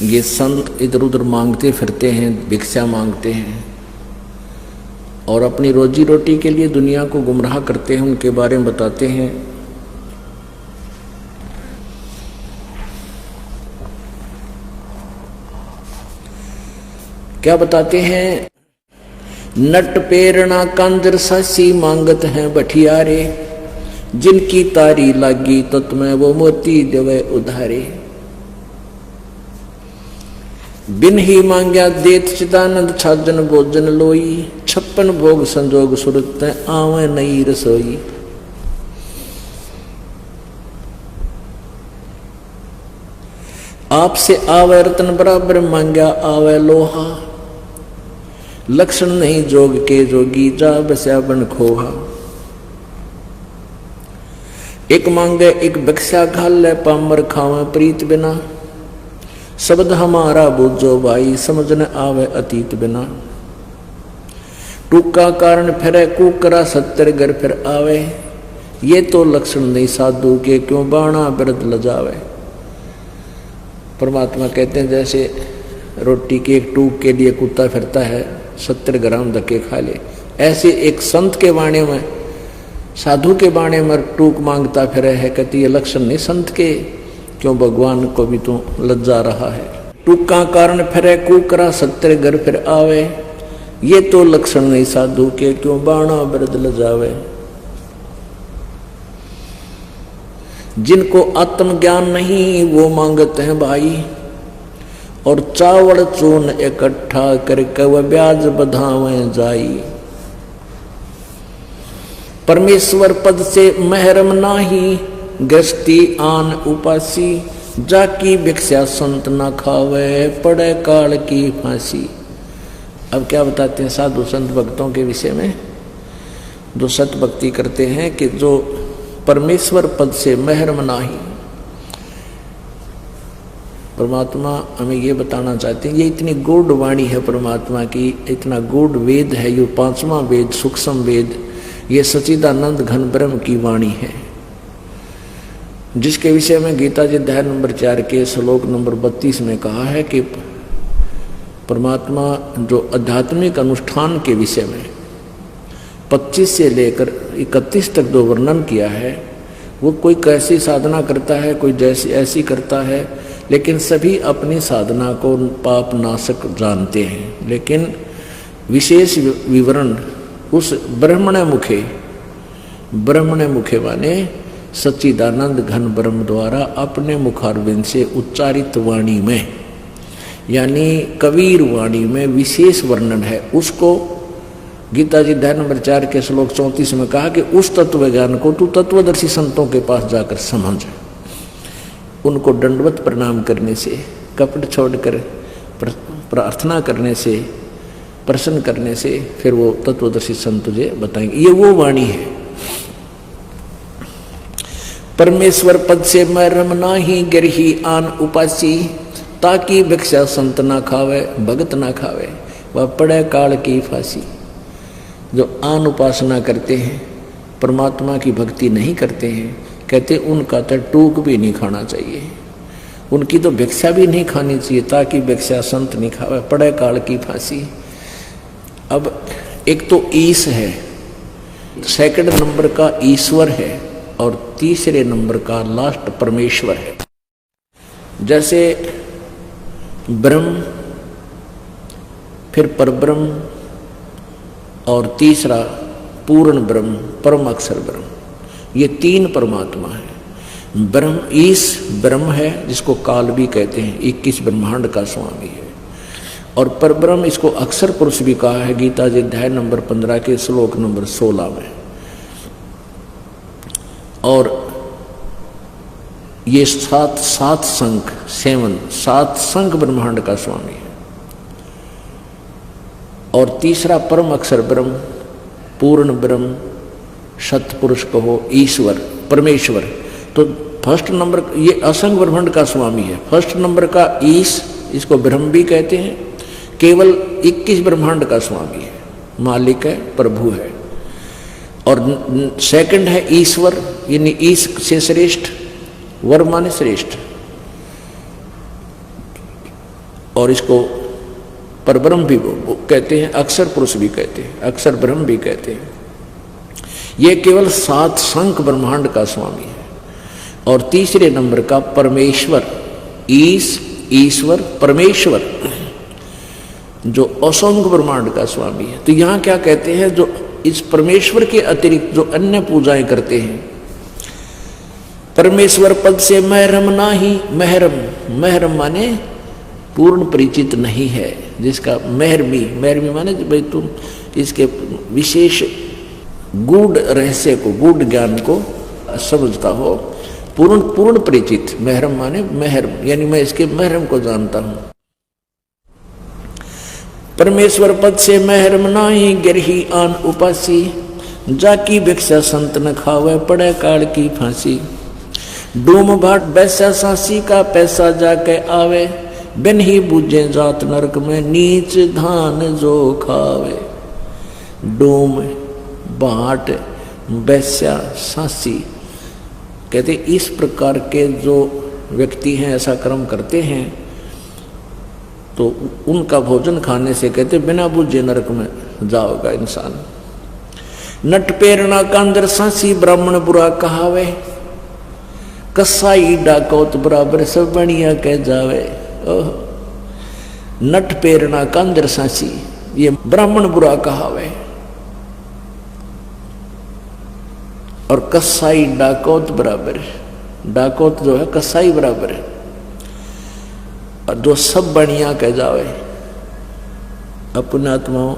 ये संत इधर उधर मांगते फिरते हैं, भिक्षा मांगते हैं और अपनी रोजी रोटी के लिए दुनिया को गुमराह करते हैं। उनके बारे में बताते हैं। क्या बताते हैं? नट पेरना कांजर सासी मांगत हैं बठियारे, जिनकी तारी लागी तो तुम्हें वो मोती देवे उधारे। बिन ही मांग्या देत चिदानंद छाजन भोजन लोई, 56 भोग संजोग सुरत आवे नई रसोई। आपसे आवे रतन बराबर मांग्या आवे लोहा, लक्षण नहीं जोग के जोगी जा बस्या बन खोहा। एक मांगे एक बक्सा घाल ले पामर खावे प्रीत बिना, शब्द हमारा बूझो भाई समझ न आवे अतीत बिना। टूका कारण फिरे कुकरा 70 घर फिर आवे, ये तो लक्षण नहीं साधु के क्यों बाणा बिरद लजावे। परमात्मा कहते हैं जैसे रोटी के एक टूक के लिए कुत्ता फिरता है 70 ग्राम धक्के खा ले, ऐसे एक संत के बाणे में, साधु के बाणे में टूक मांगता फिरे है। कहती ये लक्षण नहीं संत के, क्यों भगवान को भी तो लज्जा रहा है। टूका कारण फिरे कुकरा 70 घर फिर आवे, ये तो लक्षण नहीं साधु के क्यों बाणा बिरद लजावे। जिनको आत्मज्ञान नहीं वो मांगते हैं भाई, और चावल चून इकट्ठा करके वह ब्याज बधावे जाई। परमेश्वर पद से महरम नाही, गृहस्थी आन उपासी, जाकी भिक्षा संत ना खावे पड़े काल की फांसी। अब क्या बताते हैं साधु संत भक्तों के विषय में? जो सत भक्ति करते हैं कि जो परमेश्वर पद से महरम नाही। परमात्मा हमें ये बताना चाहते हैं, ये इतनी गूढ़ वाणी है परमात्मा की, इतना गूढ़ वेद है ये 5वां वेद, सूक्ष्म वेद, ये सच्चिदानंद घन ब्रह्म की वाणी है, जिसके विषय में गीता जी अध्याय नंबर 4 के श्लोक नंबर 32 में कहा है कि परमात्मा जो आध्यात्मिक अनुष्ठान के विषय में 25 से लेकर 31 तक जो वर्णन किया है, वो कोई कैसी साधना करता है, कोई जैसी ऐसी करता है, लेकिन सभी अपनी साधना को पाप नाशक जानते हैं। लेकिन विशेष विवरण उस ब्रह्मण मुखे माने सच्चिदानंद घन ब्रह्म द्वारा अपने मुखारविंद से उच्चारित वाणी में, यानी कबीर वाणी में विशेष वर्णन है। उसको गीता जी अध्याय नंबर 4 के श्लोक 34 में कहा कि उस तत्व ज्ञान को तू तत्वदर्शी संतों के पास जाकर समझ, उनको दंडवत प्रणाम करने से, कपट छोड़कर प्रार्थना करने से, प्रसन्न करने से फिर वो तत्वदर्शी संत तुझे बताएंगे। ये वो वाणी है। परमेश्वर पद से मरम नाही गिरही आन उपासी, ताकि भिक्षा संत ना खावे भगत ना खावे वह पड़े काल की फांसी। जो आन उपासना करते हैं, परमात्मा की भक्ति नहीं करते हैं, कहते उनका तो टूक भी नहीं खाना चाहिए, उनकी तो भिक्षा भी नहीं खानी चाहिए, ताकि भिक्षा संत नहीं खावे पड़े काल की फांसी। अब एक तो ईश है, सेकंड नंबर का ईश्वर है, और तीसरे नंबर का लास्ट परमेश्वर है। जैसे ब्रह्म, फिर परब्रह्म, और तीसरा पूर्ण ब्रह्म, परम अक्षर ब्रह्म, ये 3 परमात्मा है। ब्रह्म ईश ब्रह्म है, जिसको काल भी कहते हैं, 21 ब्रह्मांड का स्वामी है। और परब्रह्म इसको अक्षर पुरुष भी कहा है गीता जी अध्याय नंबर 15 के श्लोक नंबर 16 में। और ये सात संख ब्रह्मांड का स्वामी है। और तीसरा परम अक्षर ब्रह्म, पूर्ण ब्रह्म, सतपुरुष कहो, ईश्वर, परमेश्वर। तो फर्स्ट नंबर ये असंग ब्रह्मांड का स्वामी है। फर्स्ट नंबर का ईश, इसको ब्रह्म भी कहते हैं, केवल 21 ब्रह्मांड का स्वामी है, मालिक है, प्रभु है। और सेकंड है ईश्वर, यानी ईश से श्रेष्ठ, वर माने श्रेष्ठ। और इसको परब्रह्म भी कहते हैं, अक्षर पुरुष भी कहते हैं, अक्षर ब्रह्म भी कहते हैं। ये केवल 7 शंख ब्रह्मांड का स्वामी है। और तीसरे नंबर का परमेश्वर, ईश्वर परमेश्वर, जो असंख्य ब्रह्मांड का स्वामी है। तो यहाँ क्या कहते हैं, जो इस परमेश्वर के अतिरिक्त जो अन्य पूजाएं करते हैं, परमेश्वर पद से महरम नाही, महरम माने पूर्ण परिचित नहीं है, जिसका महरमी माने भाई तुम इसके विशेष गूढ़ रहस्य को, गूढ़ ज्ञान को समझता हो, पूर्ण परिचित। महरम माने महरम, यानी मैं इसके महरम को जानता हूं। परमेश्वर पद से महरम नाही, गिरही आन उपासी, जाकी भिक्षा संत न खावे, पड़े काल की फांसी। डूम भाट बैसा सांसी का पैसा जाके आवे, बिन ही बूझे जात नरक में, नीच धान जो खावे। डूम भाट बैसा सांसी कहते इस प्रकार के जो व्यक्ति हैं, ऐसा कर्म करते हैं, तो उनका भोजन खाने से कहते बिना बूझे नरक में जाओगा इंसान। नट पेरना कांदर सांसी, ब्राह्मण बुरा कहावे, कसाई डाकौत बराबर सब बढ़िया कह जावे। ओह, नट पेरना कांदर सांसी, ये ब्राह्मण बुरा कहावे, और कसाई डाकौत बराबर, डाकौत जो है कसाई बराबर है, और जो सब बढ़िया कह जावे। अपने आत्माओं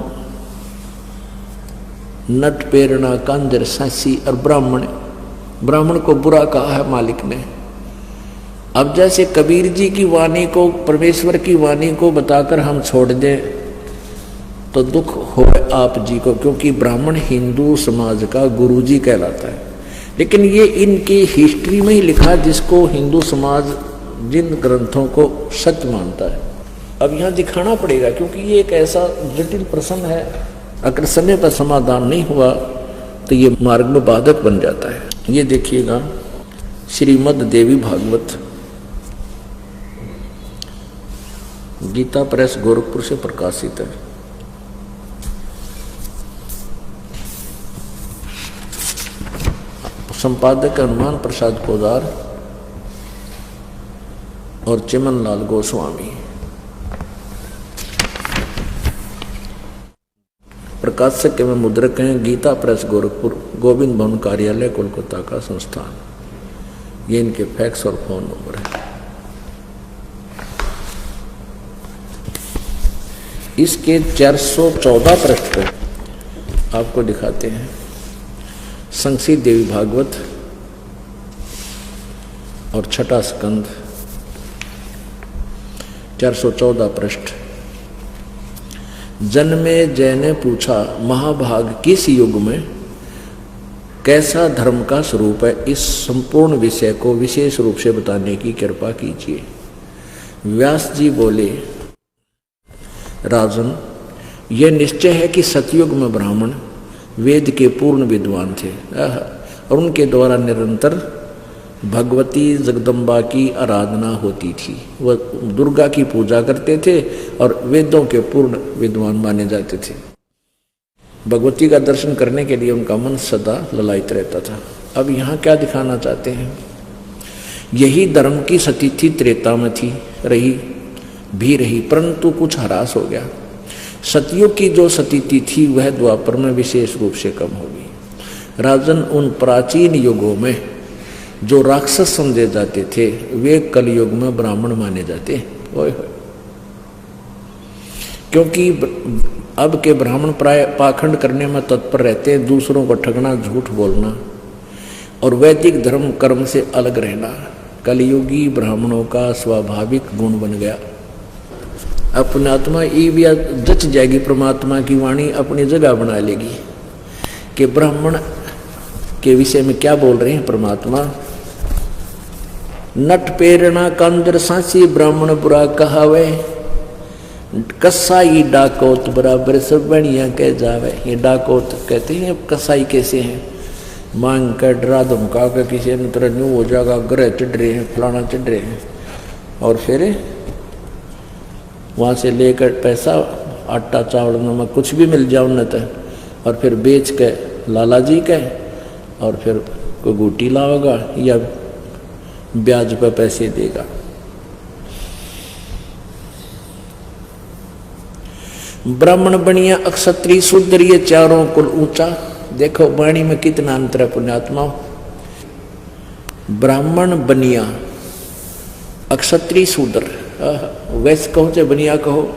नट पेरना कांदर सांसी, और ब्राह्मण को बुरा कहा है मालिक ने। अब जैसे कबीर जी की वाणी को, परमेश्वर की वाणी को बताकर हम छोड़ दें तो दुख हो आप जी को, क्योंकि ब्राह्मण हिंदू समाज का गुरु जी कहलाता है। लेकिन ये इनकी हिस्ट्री में ही लिखा, जिसको हिंदू समाज जिन ग्रंथों को सत्य मानता है। अब यहाँ दिखाना पड़ेगा, क्योंकि ये एक ऐसा जटिल प्रश्न है, अगर समय पर समाधान नहीं हुआ तो ये मार्ग में बाधक बन जाता है। ये देखिएगा, श्रीमद् देवी भागवत, गीता प्रेस गोरखपुर से प्रकाशित है। संपादक हनुमान प्रसाद पोदार और चिमन लाल गोस्वामी। प्रकाशक एवं मुद्रक हैं गीता प्रेस गोरखपुर, गोविंद भवन कार्यालय कोलकाता का संस्थान। ये इनके फैक्स और फोन नंबर है। इसके 414 पृष्ठ को आपको दिखाते हैं। संक्षिप्त देवी भागवत और छठा स्कंद, 414 पृष्ठ। जन्मे जय ने पूछा, महाभाग किस युग में कैसा धर्म का स्वरूप है, इस संपूर्ण विषय को विशेष रूप से बताने की कृपा कीजिए। व्यास जी बोले, राजन, यह निश्चय है कि सतयुग में ब्राह्मण वेद के पूर्ण विद्वान थे, और उनके द्वारा निरंतर भगवती जगदम्बा की आराधना होती थी। वह दुर्गा की पूजा करते थे और वेदों के पूर्ण विद्वान माने जाते थे। भगवती का दर्शन करने के लिए उनका मन सदा ललायित रहता था। अब यहाँ क्या दिखाना चाहते हैं, यही धर्म की सतिथि त्रेता में थी, रही, परंतु कुछ ह्रास हो गया। सतयुग की जो सतिथि थी वह द्वापर में विशेष रूप से कम होगी। राजन, उन प्राचीन युगों में जो राक्षस समझे जाते थे वे कलयुग में ब्राह्मण माने जाते। ओए होए, क्योंकि अब के ब्राह्मण प्राय पाखंड करने में तत्पर रहते हैं, दूसरों को ठगना, झूठ बोलना और वैदिक धर्म कर्म से अलग रहना कलयुगी ब्राह्मणों का स्वाभाविक गुण बन गया। अपनी आत्मा ये जच जाएगी, परमात्मा की वाणी अपनी जगह बना लेगी कि ब्राह्मण के विषय में क्या बोल रहे हैं परमात्मा। नट पेरना कांदर सांसी, ब्राह्मण बुरा कहावे, कसाई डाकौत बराबर सब बढ़िया कह जावे। ये डाकौत कहते हैं, कसाई कैसे हैं, मांग कर डरा धमका कर किसी ने तरह न्यू हो जाएगा, ग्रह चढ़ रहे हैं, फलाना चढ़ रहे हैं, और फिर वहाँ से लेकर पैसा, आटा चावल नमक कुछ भी मिल जाओ न तो, और फिर बेच के लाला जी के, और फिर कोई गुटी लाओगा या ब्याज पर पैसे देगा। ब्राह्मण बनिया, अक्षत्रिय शूद्र, ये चारों कुल ऊंचा। देखो वाणी में कितना अंतर है पुण्यात्मा। ब्राह्मण बनिया, अक्षत्रिय शूद्र, वैश्य कहो चाहे बनिया कहो,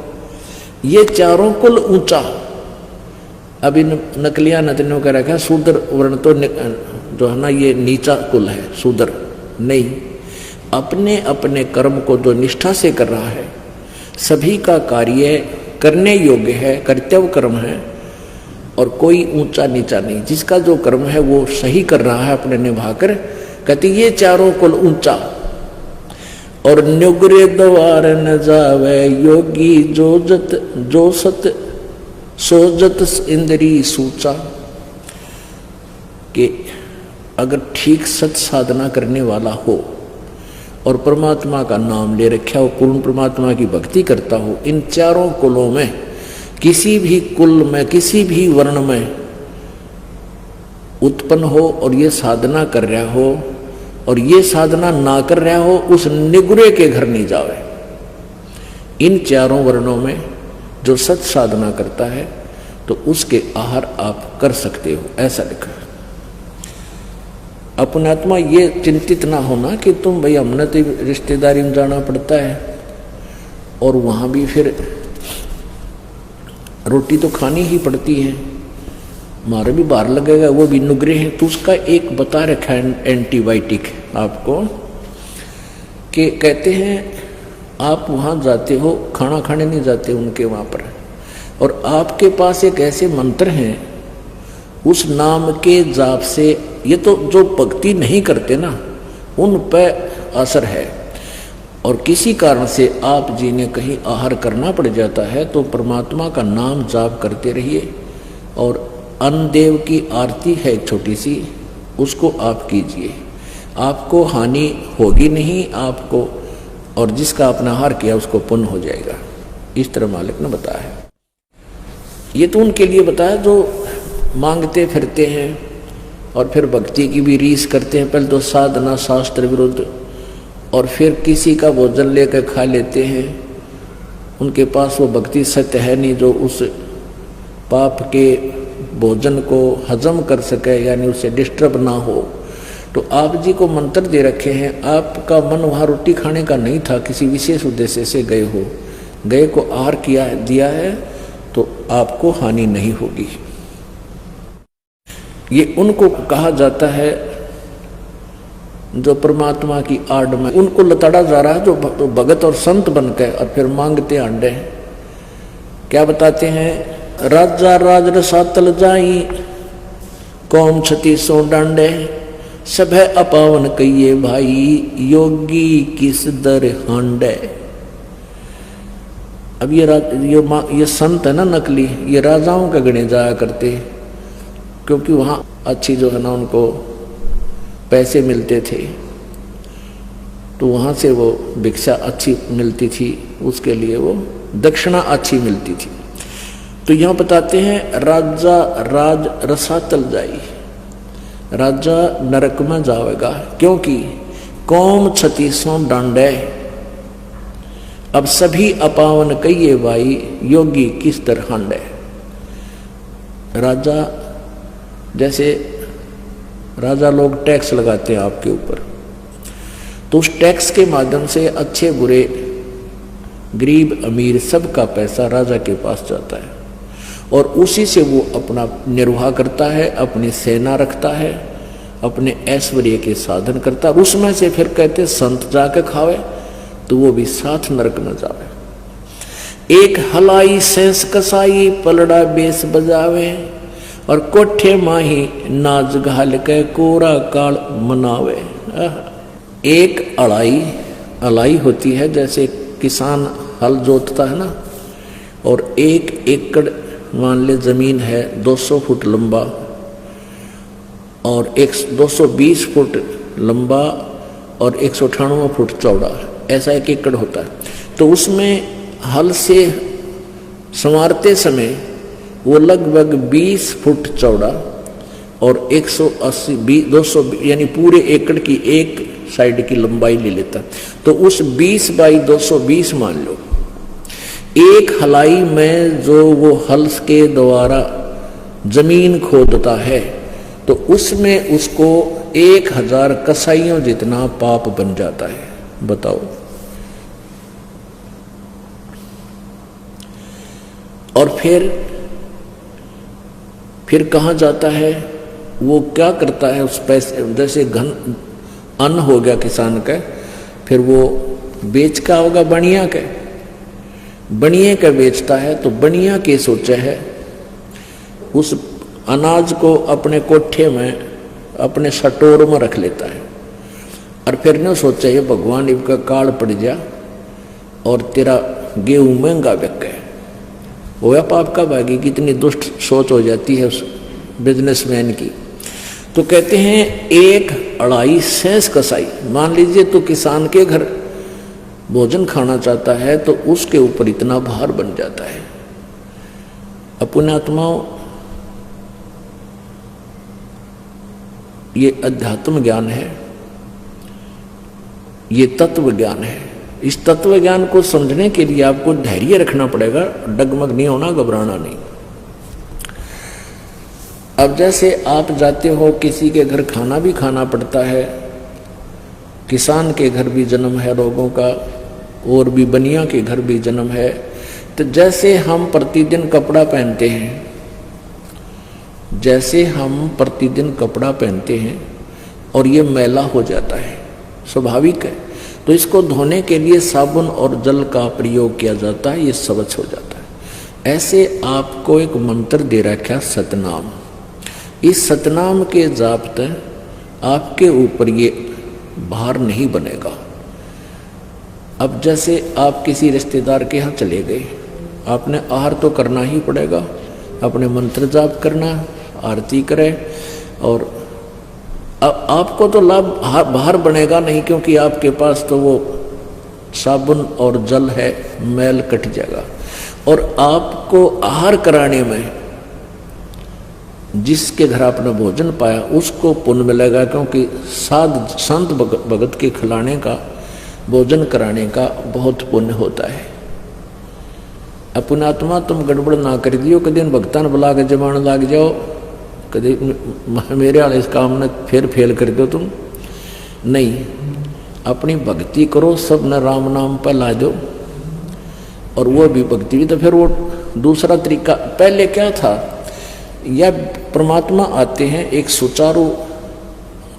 ये चारों कुल ऊंचा। अभी नकलिया नतनियों का रखा शूद्र वर्ण तो जो है ना ये नीचा कुल है, शूद्र नहीं। अपने अपने कर्म को जो निष्ठा से कर रहा है, सभी का कार्य करने योग्य है, कर्तव्य कर्म है, और कोई ऊंचा नीचा नहीं। जिसका जो कर्म है वो सही कर रहा है अपने निभाकर, कहते ये चारों कुल ऊंचा। और न्युग्रे द्वार न जावे योगी, जो सत सोजत इंद्री सूचा। कि अगर ठीक सत साधना करने वाला हो और परमात्मा का नाम ले रखा हो, पूर्ण परमात्मा की भक्ति करता हो, इन चारों कुलों में किसी भी कुल में किसी भी वर्ण में उत्पन्न हो और ये साधना कर रहा हो और ये साधना ना कर रहा हो, उस निगुरे के घर नहीं जावे। इन चारों वर्णों में जो सत साधना करता है तो उसके आहार आप कर सकते हो, ऐसा लिखा है। अपने आत्मा ये चिंतित ना होना कि तुम भाई हमने तो रिश्तेदारी में जाना पड़ता है और वहाँ भी फिर रोटी तो खानी ही पड़ती है, मारे भी बाहर लगेगा, वो भी नुगरे हैं। तो उसका एक बता रखा है एंटीबायोटिक आपको, कि कहते हैं आप वहाँ जाते हो, खाना खाने नहीं जाते उनके वहाँ पर, और आपके पास एक ऐसे मंत्र हैं, उस नाम के जाप से, ये तो जो भक्ति नहीं करते ना उन पर असर है, और किसी कारण से आप जी ने कहीं आहार करना पड़ जाता है तो परमात्मा का नाम जाप करते रहिए। और अन्नदेव की आरती है छोटी सी, उसको आप कीजिए, आपको हानि होगी नहीं आपको, और जिसका अपना आहार किया उसको पुण्य हो जाएगा। इस तरह मालिक ने बताया है। ये तो उनके लिए बताया जो मांगते फिरते हैं और फिर भक्ति की भी रीस करते हैं। पहले तो साधना शास्त्र विरुद्ध, और फिर किसी का भोजन लेकर खा लेते हैं, उनके पास वो भक्ति सत्य है नहीं जो उस पाप के भोजन को हजम कर सके, यानी उसे डिस्टर्ब ना हो। तो आप जी को मंत्र दे रखे हैं, आपका मन वहाँ रोटी खाने का नहीं था, किसी विशेष उद्देश्य से गए हो, गए को आहार किया दिया है तो आपको हानि नहीं होगी। ये उनको कहा जाता है जो परमात्मा की आड़ में उनको लताड़ा जा रहा है, जो भगत और संत बनकर और फिर मांगते अंडे। क्या बताते हैं, राजा राज रसातल जाई, कौम छती सो डांडे, सब है अपावन कहिए भाई, योगी किस दर हांडे। अब ये संत है ना नकली, ये राजाओं के गणे जाया करते, क्योंकि वहाँ अच्छी जो है ना उनको पैसे मिलते थे, तो वहाँ से वो भिक्षा अच्छी मिलती थी, उसके लिए वो दक्षिणा अच्छी मिलती थी। तो यहाँ बताते हैं राजा राज रसातल जाई, राजा नरक में जाएगा, क्योंकि कौम छत्तीसों डांडे, अब सभी अपावन कहिए भाई, योगी किस तरह हांडे। राजा जैसे राजा लोग टैक्स लगाते हैं आपके ऊपर, तो उस टैक्स के माध्यम से अच्छे बुरे गरीब अमीर सबका पैसा राजा के पास जाता है, और उसी से वो अपना निर्वाह करता है, अपनी सेना रखता है, अपने ऐश्वर्य के साधन करता है। उसमें से फिर कहते संत जाके खावे तो वो भी साथ नरक न जावे। एक हलाई सेंस कसाई, पलड़ा बेस बजावे, और कोठे माही नाच घाल के कोरा काल मनावे। एक अलाई होती है, जैसे किसान हल जोतता है ना, और 1 एकड़ मान ले जमीन है 200 फुट लंबा और 220 फुट लंबा और 198 फुट चौड़ा, ऐसा 1 एकड़ होता है। तो उसमें हल से संवारते समय वो लगभग 20 फुट चौड़ा और 180 200 यानी पूरे एकड़ की एक साइड की लंबाई ले लेता। तो उस 20 बाई 220 मान लो, एक हलाई में जो वो हल के द्वारा जमीन खोदता है तो उसमें उसको 1000 कसाईयों जितना पाप बन जाता है। बताओ। और फिर कहाँ जाता है, वो क्या करता है उस पैसे, जैसे घन अन्न हो गया किसान का, फिर वो बेच का होगा बनिया का, बनिए का बेचता है। तो बनिया के सोचा है उस अनाज को अपने कोठे में अपने सटोर में रख लेता है और फिर ने सोचा ये भगवान इनका काल पड़ जा और तेरा गेहूं महंगा बिक गया। वो या पाप का भागी, कितनी दुष्ट सोच हो जाती है उस बिजनेसमैन की। तो कहते हैं 1 सेंस कसाई, मान लीजिए तो किसान के घर भोजन खाना चाहता है तो उसके ऊपर इतना भार बन जाता है। अपने आत्माओं, ये अध्यात्म ज्ञान है, ये तत्व ज्ञान है। इस तत्व ज्ञान को समझने के लिए आपको धैर्य रखना पड़ेगा, डगमग नहीं होना, घबराना नहीं। अब जैसे आप जाते हो किसी के घर, खाना भी खाना पड़ता है, किसान के घर भी जन्म है लोगों का, और भी बनिया के घर भी जन्म है। तो जैसे हम प्रतिदिन कपड़ा पहनते हैं, जैसे हम प्रतिदिन कपड़ा पहनते हैं और ये मैला हो जाता है, स्वाभाविक है, तो इसको धोने के लिए साबुन और जल का प्रयोग किया जाता है, ये स्वच्छ हो जाता है। ऐसे आपको एक मंत्र दे रखा है सतनाम। इस सतनाम के जाप से आपके ऊपर ये भार नहीं बनेगा। अब जैसे आप किसी रिश्तेदार के यहाँ चले गए, आपने आहार तो करना ही पड़ेगा, अपने मंत्र जाप करना, आरती करें, और अब आपको तो लाभ बाहर बनेगा नहीं, क्योंकि आपके पास तो वो साबुन और जल है, मैल कट जाएगा। और आपको आहार कराने में जिसके घर आपने भोजन पाया उसको पुण्य मिलेगा, क्योंकि संत भगत के खिलाने का, भोजन कराने का बहुत पुण्य होता है। अपना आत्मा तुम गड़बड़ ना कर दियो, कभी भक्तान बुला के जमान लाग जाओ, कभी मेरे वाले इस काम ने फिर फेल कर दो तुम नहीं। अपनी भक्ति करो, सब न राम नाम पर ला दो, और वो भी भक्ति भी। तो फिर वो दूसरा तरीका, पहले क्या था, या परमात्मा आते हैं एक सुचारू,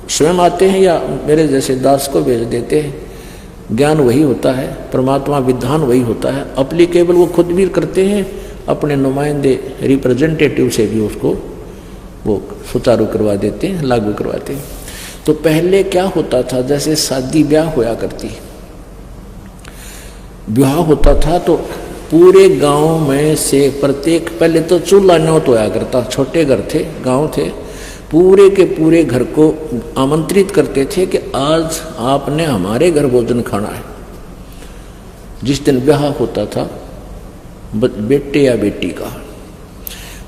स्वयं आते हैं या मेरे जैसे दास को भेज देते हैं, ज्ञान वही होता है, परमात्मा विधान वही होता है, अप्लीकेबल वो खुद भी करते हैं, अपने नुमाइंदे रिप्रेजेंटेटिव से भी उसको वो सुचारू करवा देते हैं, लागू करवाते हैं। तो पहले क्या होता था, जैसे शादी ब्याह होया करती, ब्याह होता था तो पूरे गांव में से प्रत्येक, पहले तो चूल्हा न्योत होया करता, छोटे घर थे, गांव थे, पूरे के पूरे घर को आमंत्रित करते थे कि आज आपने हमारे घर भोजन खाना है। जिस दिन ब्याह होता था बेटे या बेटी का,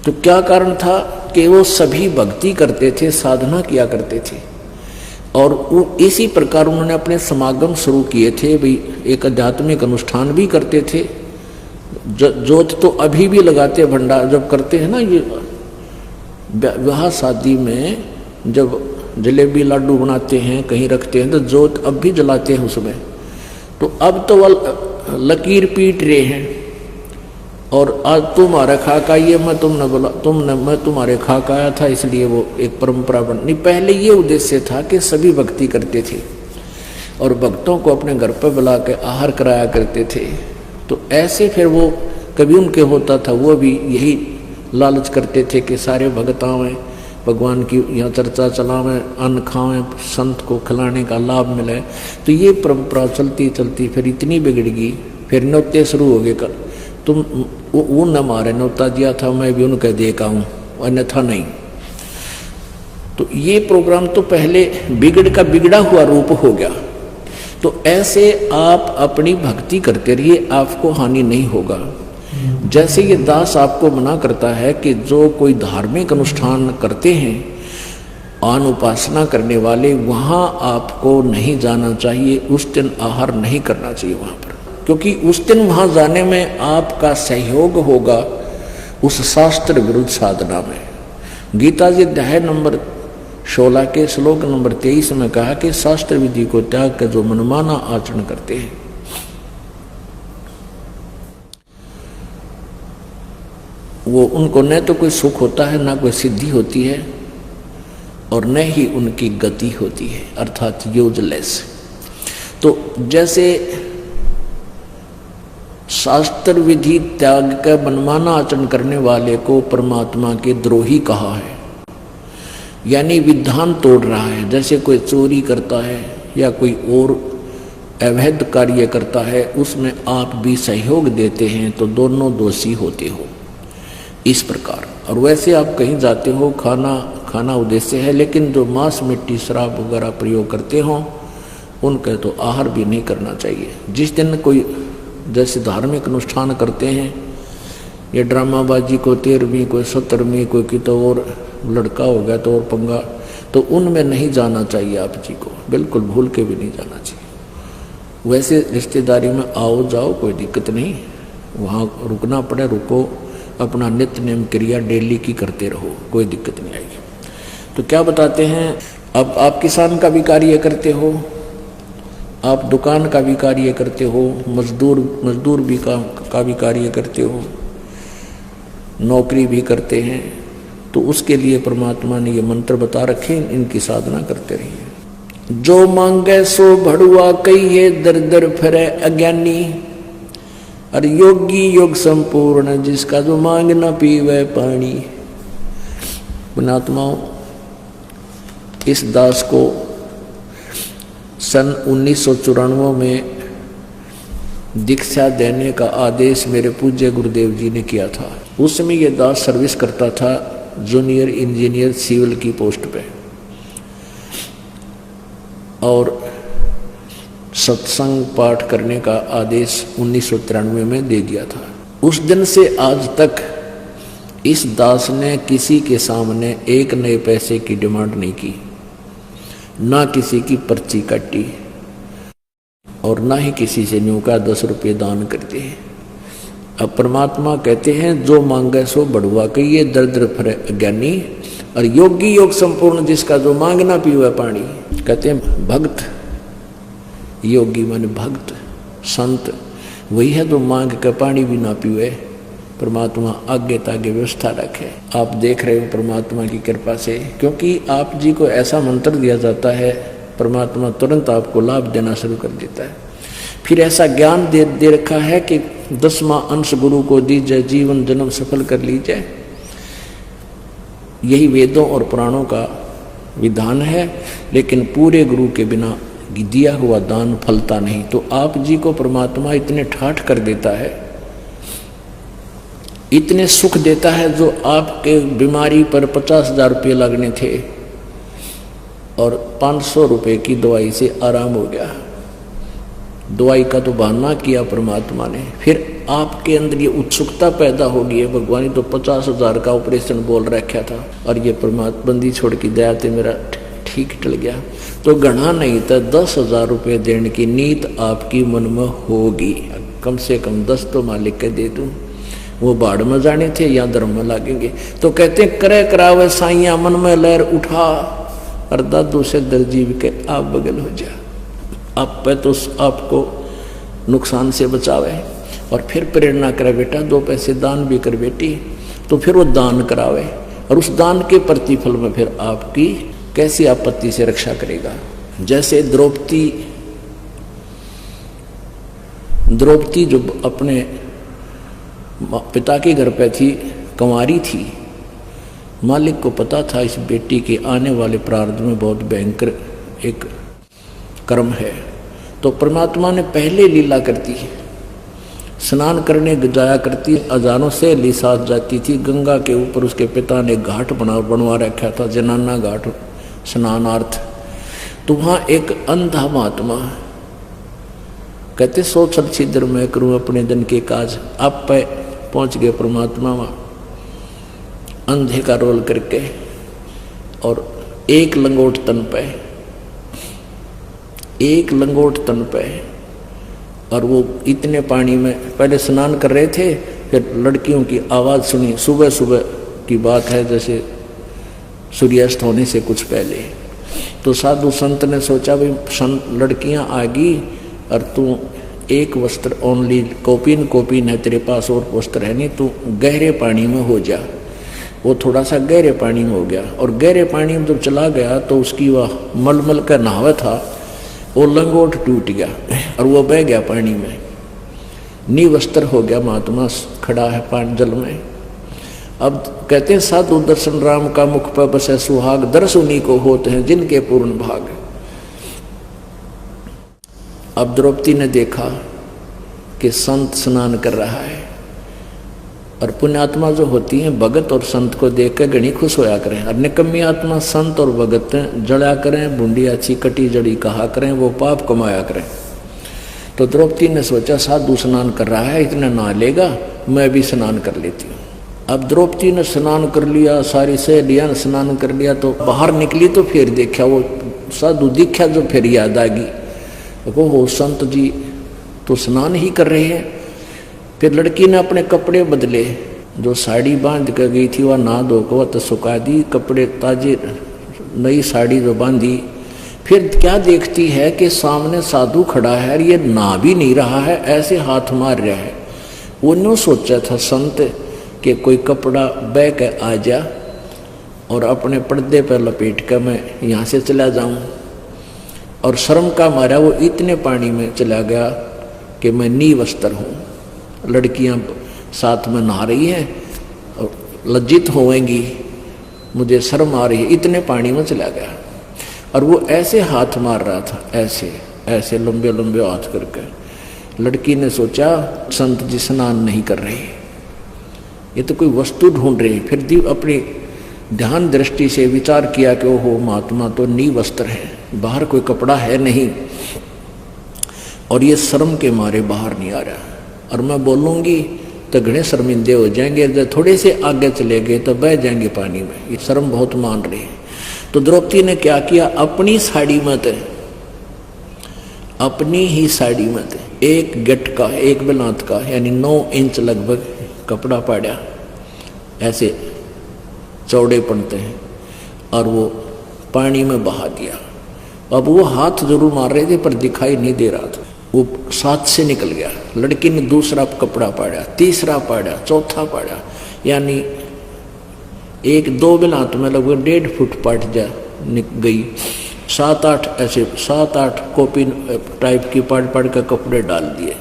तो क्या कारण था कि वो सभी भक्ति करते थे, साधना किया करते थे, और इसी प्रकार उन्होंने अपने समागम शुरू किए थे। भाई एक आध्यात्मिक अनुष्ठान भी करते थे, जोत तो अभी भी लगाते, भंडार जब करते हैं ना, ये विवाह शादी में जब जलेबी लाडू बनाते हैं, कहीं रखते हैं, तो जोत अब भी जलाते हैं उसमें। तो अब तो वह लकीर पीट रहे हैं, और आज तुम्हारा खाका ये मैं तुमने बोला, मैं तुम्हारे खाका आया था, इसलिए वो एक परंपरा बन नहीं। पहले ये उद्देश्य था कि सभी भक्ति करते थे और भक्तों को अपने घर पर बुला के आहार कराया करते थे। तो ऐसे फिर वो कभी उनके होता था, वो भी यही लालच करते थे कि सारे भगत आवें, भगवान की यहाँ चर्चा चलावें, अन्न खावें, संत को खिलाने का लाभ मिले। तो ये परंपरा चलती चलती फिर इतनी बिगड़ गई, फिर न्योते शुरू हो गए। तुम वो न मारे, न्योता दिया था मैं भी उनके दे का हूँ, अन्यथा नहीं। तो ये प्रोग्राम तो पहले बिगड़ का बिगड़ा हुआ रूप हो गया। तो ऐसे आप अपनी भक्ति करते रहिए, आपको हानि नहीं होगा। जैसे ये दास आपको मना करता है कि जो कोई धार्मिक अनुष्ठान करते हैं, आन उपासना करने वाले, वहाँ आपको नहीं जाना चाहिए, उस दिन आहार नहीं करना चाहिए वहाँ पर, क्योंकि उस दिन वहाँ जाने में आपका सहयोग होगा उस शास्त्र विरुद्ध साधना में। गीता जी अध्याय नंबर 16 के श्लोक नंबर 23 में कहा कि शास्त्र विधि को त्याग कर जो मनमाना आचरण करते हैं, वो उनको न तो कोई सुख होता है, ना कोई सिद्धि होती है, और न ही उनकी गति होती है, अर्थात यूजलेस। तो जैसे शास्त्र विधि त्याग कर मनमाना आचरण करने वाले को परमात्मा के द्रोही कहा है, यानी विधान तोड़ रहा है। जैसे कोई चोरी करता है या कोई और अवैध कार्य करता है, उसमें आप भी सहयोग देते हैं तो दोनों दोषी होते हो, इस प्रकार। और वैसे आप कहीं जाते हो, खाना उद्देश्य है, लेकिन जो मांस मिट्टी शराब वगैरह प्रयोग करते हो उनका तो आहार भी नहीं करना चाहिए। जिस दिन कोई जैसे धार्मिक अनुष्ठान करते हैं, ये ड्रामाबाजी को 13वीं, कोई 17वीं, कोई की तो और लड़का हो गया तो और पंगा, तो उनमें नहीं जाना चाहिए आप जी को, बिल्कुल भूल के भी नहीं जाना चाहिए। वैसे रिश्तेदारी में आओ जाओ कोई दिक्कत नहीं, वहाँ रुकना पड़े रुको, अपना नित्य नियम क्रिया डेली की करते रहो, कोई दिक्कत नहीं आएगी। तो क्या बताते हैं, अब आप किसान का भी कार्य करते हो, आप दुकान का भी कार्य करते हो, मजदूर भी का भी कार्य करते हो, नौकरी भी करते हैं, तो उसके लिए परमात्मा ने ये मंत्र बता रखे, इनकी साधना करते रहिए। जो मांगे सो भड़ुआ कहिए, दर दर फिरे अज्ञानी, और योगी योग संपूर्ण जिसका जो मांग न पीवे पानी। पुण्यात्माओं, इस दास को सन 1994 में दीक्षा देने का आदेश मेरे पूज्य गुरुदेव जी ने किया था। उस समय ये दास सर्विस करता था जूनियर इंजीनियर सिविल की पोस्ट पे, और सत्संग पाठ करने का आदेश 1993 में दे दिया था। उस दिन से आज तक इस दास ने किसी के सामने एक नए पैसे की डिमांड नहीं की, ना किसी की पर्ची काटी, और ना ही किसी से न्यू का 10 रुपये दान करते हैं। अब परमात्मा कहते हैं जो मांगे सो बढ़ुआ कहिए, दर दर फिरे अज्ञानी, और योगी योग संपूर्ण जिसका जो मांग ना पीवे पानी। कहते हैं भक्त, योगी माने भक्त, संत वही है जो मांग के पानी भी ना पीवे। परमात्मा आगे तागे व्यवस्था रखे। आप देख रहे हो परमात्मा की कृपा से, क्योंकि आप जी को ऐसा मंत्र दिया जाता है, परमात्मा तुरंत आपको लाभ देना शुरू कर देता है। फिर ऐसा ज्ञान दे रखा है कि 10वां अंश गुरु को दीजिए, जीवन जन्म सफल कर लीजिए। यही वेदों और पुराणों का विधान है, लेकिन पूरे गुरु के बिना दिया हुआ दान फलता नहीं। तो आप जी को परमात्मा इतने ठाठ कर देता है, इतने सुख देता है, जो आपके बीमारी पर 50,000 रुपये लगने थे और 500 रुपये की दवाई से आराम हो गया। दवाई का तो बहाना किया परमात्मा ने, फिर आपके अंदर ये उत्सुकता पैदा होगी है, भगवान तो 50,000 का ऑपरेशन बोल रखा था और ये परमात्मा बंदी छोड़ की दया से मेरा ठीक टल गया। तो गणा नहीं था, 10,000 रुपये देने की नीत आपकी मन में होगी, कम से कम 10 तो मालिक के दे दूं। वो बाढ़ में जाने थे या धर्म में लागेंगे। तो कहते करे करावे साइया मन में लहर उठा, और दादू से दर्जीव के आप बगल हो जा। आप पे तो आपको नुकसान से बचावे, और फिर प्रेरणा करे बेटा 2 पैसे दान भी कर बेटी। तो फिर वो दान करावे, और उस दान के प्रतिफल में फिर आपकी कैसी आपत्ति से रक्षा करेगा। जैसे द्रौपदी जो अपने पिता के घर पे थी, कंवारी थी, मालिक को पता था इस बेटी के आने वाले प्रारब्ध में बहुत भयंकर एक कर्म है, तो परमात्मा ने पहले लीला करती, स्नान करने जाया करती, अजानों से ली साथ जाती थी। गंगा के ऊपर उसके पिता ने घाट बनवा रखा था, जनाना घाट स्नानार्थ। तो वहाँ एक अंधा महात्मा कहते सो छल छिद्र मैं करूं अपने दिन के काज। आप पे पहुंच गए परमात्मा वहां अंधे का रोल करके, और एक लंगोट तन पे, एक लंगोट तन पे, और वो इतने पानी में पहले स्नान कर रहे थे। फिर लड़कियों की आवाज़ सुनी, सुबह सुबह की बात है, जैसे सूर्यास्त होने से कुछ पहले। तो साधु संत ने सोचा भाई संत लड़कियां आ गई और तू एक वस्त्र ओनली कोपिन है तेरे पास, और वस्त्र है नहीं, तू गहरे पानी में हो जा। वो थोड़ा सा गहरे पानी में हो गया, और गहरे पानी में जब चला गया तो उसकी वह मलमल का नहावा था, वो लंगोट टूट गया और वो बह गया पानी में, निवस्त्र हो गया। महात्मा खड़ा है पानी जल में। अब कहते हैं साधु दर्शन राम का मुख पर बसे सुहाग, दर्श उन्हीं को होते हैं जिनके पूर्ण भाग। अब द्रौपदी ने देखा कि संत स्नान कर रहा है, और पुण्यात्मा जो होती हैं भगत और संत को देख कर घनी खुश होया करें, और निकम्मी आत्मा संत और भगत जड़ा करें, बूंदी अच्छी कटी जड़ी कहा करें, वो पाप कमाया करें। तो द्रौपदी ने सोचा साधु स्नान कर रहा है, इतना नहा लेगा, मैं भी स्नान कर लेती हूँ। अब द्रौपदी ने स्नान कर लिया, सारी सहेलियां ने स्नान कर लिया, तो बाहर निकली तो फिर देखा वो साधु दिखा, जो फिर याद आ गई, देखो वो संत जी तो स्नान ही कर रहे हैं। फिर लड़की ने अपने कपड़े बदले, जो साड़ी बांध कर गई थी वह नहा धो को तो सुखा दी, कपड़े ताजे नई साड़ी जो बांधी। फिर क्या देखती है कि सामने साधु खड़ा है, ये नहा भी नहीं रहा है, ऐसे हाथ मार रहा है। वो न्यों सोचा था संत कि कोई कपड़ा बह के आ जा और अपने पर्दे पर लपेट कर मैं यहाँ से चला जाऊँ, और शर्म का मारा वो इतने पानी में चला गया कि मैं निवस्त्र हूँ। लड़कियाँ साथ में नहा रही हैं और लज्जित होएंगी, मुझे शर्म आ रही है, इतने पानी में चला गया। और वो ऐसे हाथ मार रहा था, ऐसे ऐसे लंबे लंबे हाथ करके। लड़की ने सोचा संत जी स्नान नहीं कर रहे, ये तो कोई वस्तु ढूंढ रहे। फिर अपनी ध्यान दृष्टि से विचार किया कि ओहो महात्मा तो निवस्त्र है, बाहर कोई कपड़ा है नहीं, और ये शर्म के मारे बाहर नहीं आ रहा, और मैं बोलूँगी तो घने शर्मिंदे हो जाएंगे, जब थोड़े से आगे चले गए तो बह जाएंगे पानी में, ये शर्म बहुत मान रही है। तो द्रौपदी ने क्या किया, अपनी साड़ी में, अपनी ही साड़ी में एक गट का, एक बिलात का, यानी 9 इंच लगभग कपड़ा पाड़ा, ऐसे चौड़े पड़ते हैं, और वो पानी में बहा दिया। अब वो हाथ जरूर मार रहे थे पर दिखाई नहीं दे रहा था, वो साथ से निकल गया। लड़की ने दूसरा कपड़ा पाड़ा, तीसरा पाड़ा, चौथा पाड़ा, यानी 1-2 बिलात में लगभग 1.5 फुट पाट जा गई। 7-8 ऐसे 7-8 कॉपी टाइप की पाड़ के कपड़े डाल दिए।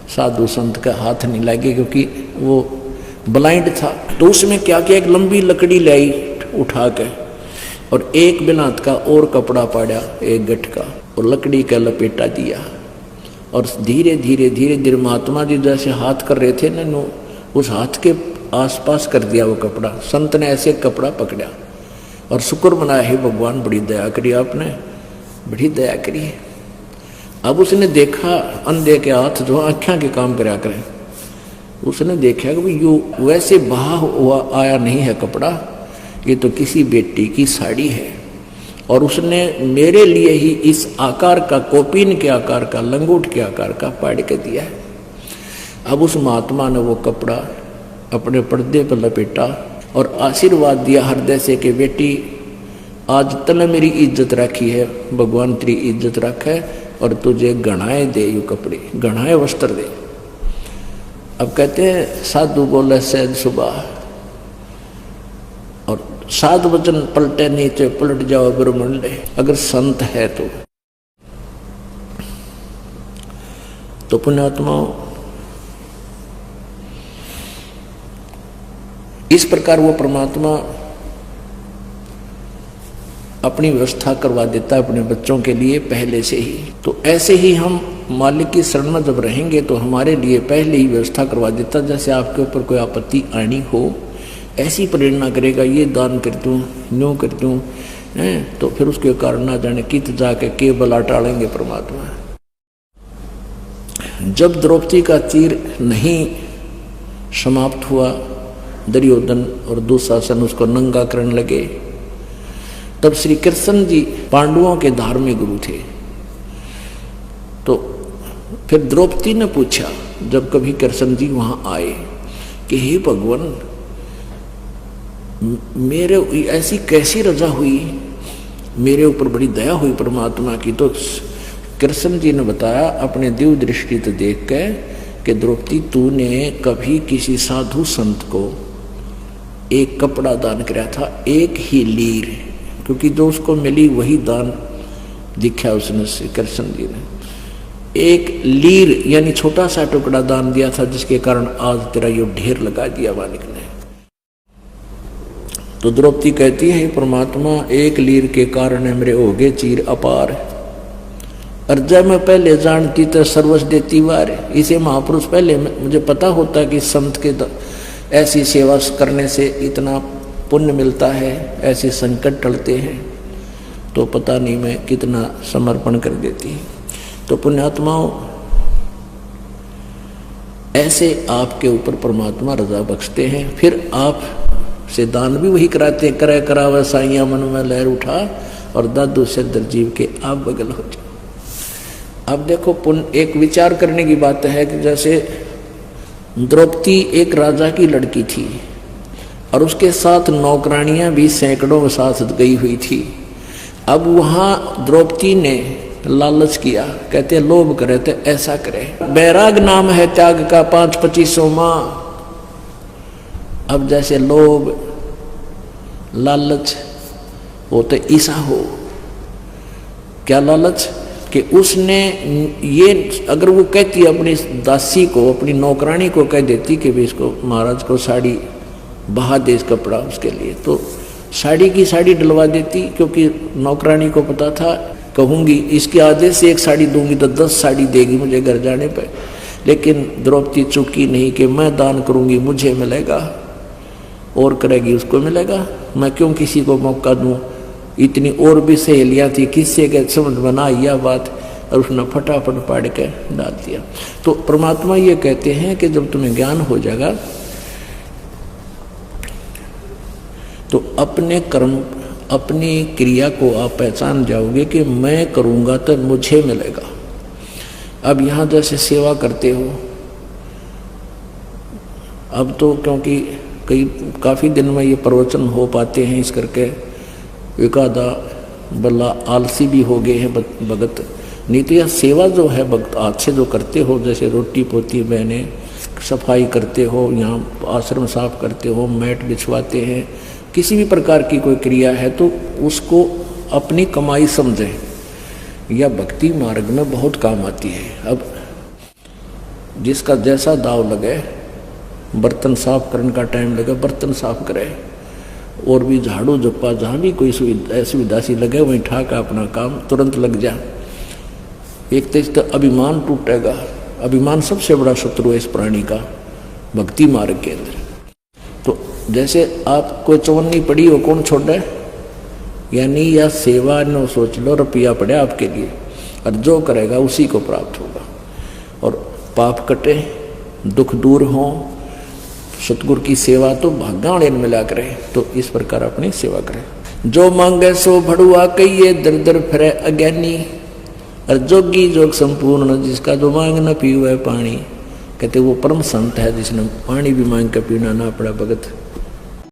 साधु संत का हाथ नहीं लगे क्योंकि वो ब्लाइंड था। तो उसमें क्या किया, एक लंबी लकड़ी लाई उठा के, और एक बिलात का और कपड़ा पाड़ा, एक गठ का, और लकड़ी का लपेटा दिया, और धीरे धीरे धीरे धीरे महात्मा जी जैसे हाथ कर रहे थे ना, उस हाथ के आसपास कर दिया वो कपड़ा। संत ने ऐसे कपड़ा पकड़ा और शुक्र मनाया, हे भगवान बड़ी दया करी आपने, बड़ी दया करी। अब उसने देखा अंधे के हाथ जो आँखें के काम करा करें, उसने देखा कि यू वैसे बहा हुआ आया नहीं है कपड़ा, ये तो किसी बेटी की साड़ी है, और उसने मेरे लिए ही इस आकार का, कोपीन के आकार का, लंगोट के आकार का पाड़ के दिया है। अब उस महात्मा ने वो कपड़ा अपने पर्दे पर लपेटा और आशीर्वाद दिया हृदय से कि बेटी आज तने मेरी इज्जत रखी है, भगवान तेरी इज्जत रखे, और तुझे गणाए दे, यू कपड़े गणाए वस्त्र दे। अब कहते हैं साधु बोले सहज सुबह, और 7 वचन पलटे नीचे पलट जाओ ब्रह्मंडे। अगर संत है तो पुण्यात्माओं, इस प्रकार वो परमात्मा अपनी व्यवस्था करवा देता है अपने बच्चों के लिए पहले से ही। तो ऐसे ही हम मालिक की शरण में जब रहेंगे तो हमारे लिए पहले ही व्यवस्था करवा देता। जैसे आपके ऊपर कोई आपत्ति आनी हो, ऐसी प्रेरणा करेगा, ये दान कर दूँ, न्यों कर दूँ, तो फिर उसके कारण ना जाने कित जाके के बला टालेंगे परमात्मा। जब द्रौपदी का तीर नहीं समाप्त हुआ, दुर्योधन और दुशासन उसको नंगा करने लगे, तब श्री कृष्ण जी पांडवों के धार्मिक गुरु थे। तो फिर द्रौपदी ने पूछा, जब कभी कृष्ण जी वहां आए, कि हे भगवान, मेरे ऐसी कैसी रजा हुई, मेरे ऊपर बड़ी दया हुई परमात्मा की। तो कृष्ण जी ने बताया अपने दिव्य दृष्टि से देख के कि द्रौपदी, तूने कभी किसी साधु संत को एक कपड़ा दान किया था, एक ही लीर, क्योंकि जो उसको मिली वही दान दिखा उसने से कृष्ण जी ने। एक लीर यानी छोटा सा टुकड़ा दान दिया था, जिसके कारण आज तेरा ये ढेर लगा दिया मालिक ने। तो द्रौपदी कहती है, परमात्मा, एक लीर के कारण मेरे हो गए चीर अपार, और जब मैं पहले जानती तो सर्वस्व देती वार। इसे महापुरुष पहले मुझे पता होता कि संत के ऐसी सेवा करने से इतना पुण्य मिलता है, ऐसे संकट टलते हैं, तो पता नहीं मैं कितना समर्पण कर देती। तो पुण्यात्माओं, ऐसे आपके ऊपर परमात्मा रजा बख्शते हैं। फिर आप से दान भी वही कराते हैं, करे करावे साइया मन में लहर उठा, और दादू से दरजीव के आप बगल हो जाओ। अब देखो, पुण्य एक विचार करने की बात है कि जैसे द्रौपदी एक राजा की लड़की थी और उसके साथ नौकरानियां भी सैकड़ों के साथ गई हुई थी। अब वहां द्रौपदी ने लालच किया, कहते लोभ करे तो ऐसा करे, बैराग नाम है त्याग का 5-25 माह। अब जैसे लोभ लालच हो तो ऐसा हो, क्या लालच कि उसने ये, अगर वो कहती अपनी दासी को, अपनी नौकरानी को कह देती कि भी इसको महाराज को साड़ी बहा दे इस कपड़ा उसके लिए, तो साड़ी की साड़ी डलवा देती, क्योंकि नौकरानी को पता था कहूँगी इसके आदेश से एक साड़ी दूंगी तो 10 साड़ी देगी मुझे घर जाने पर। लेकिन द्रौपदी चुकी नहीं कि मैं दान करूँगी मुझे मिलेगा, और करेगी उसको मिलेगा, मैं क्यों किसी को मौका दूँ। इतनी और भी सहेलियाँ थी, किससे के समझ बना यह बात, और उसने फटाफट पाड़ के डाल दिया। तो परमात्मा ये कहते हैं कि जब तुम्हें ज्ञान हो जाएगा तो अपने कर्म, अपनी क्रिया को आप पहचान जाओगे कि मैं करूँगा तो मुझे मिलेगा। अब यहाँ जैसे सेवा करते हो, अब तो क्योंकि काफ़ी दिन में ये प्रवचन हो पाते हैं, इस करके एक आधा बल्ला आलसी भी हो गए हैं भगत। नहीं तो यह सेवा जो है भक्त हाथ से जो करते हो, जैसे रोटी पोती बहने, सफाई करते हो, यहाँ आश्रम साफ करते हो, मैट बिछवाते हैं, किसी भी प्रकार की कोई क्रिया है तो उसको अपनी कमाई समझें, यह भक्ति मार्ग में बहुत काम आती है। अब जिसका जैसा दाव लगे, बर्तन साफ करने का टाइम लगे बर्तन साफ करे, और भी झाड़ू झप्पा जहाँ भी कोई सुविधा सी लगे वहीं ठाका अपना काम तुरंत लग जा। एक तो अभिमान टूटेगा, अभिमान सबसे बड़ा शत्रु है इस प्राणी का भक्ति मार्ग के अंदर। तो जैसे आपको चवन्नी पड़ी हो कौन छोड़े, यानी यह सेवा न सोच लो, रुपया पड़े आपके लिए, और जो करेगा उसी को प्राप्त होगा, और पाप कटे, दुख दूर हो, सतगुरु की सेवा तो भाग्याण मिला करे। तो इस प्रकार अपनी सेवा करें। जो मांगे सो भड़ुआ कहिए, दर दर फिरे अज्ञानी, और जोगी जोग संपूर्ण, जिसका जो मांग न पीवे पानी। कहते वो परम संत है जिसने पानी भी मांग कर पीना ना पड़ा भगत।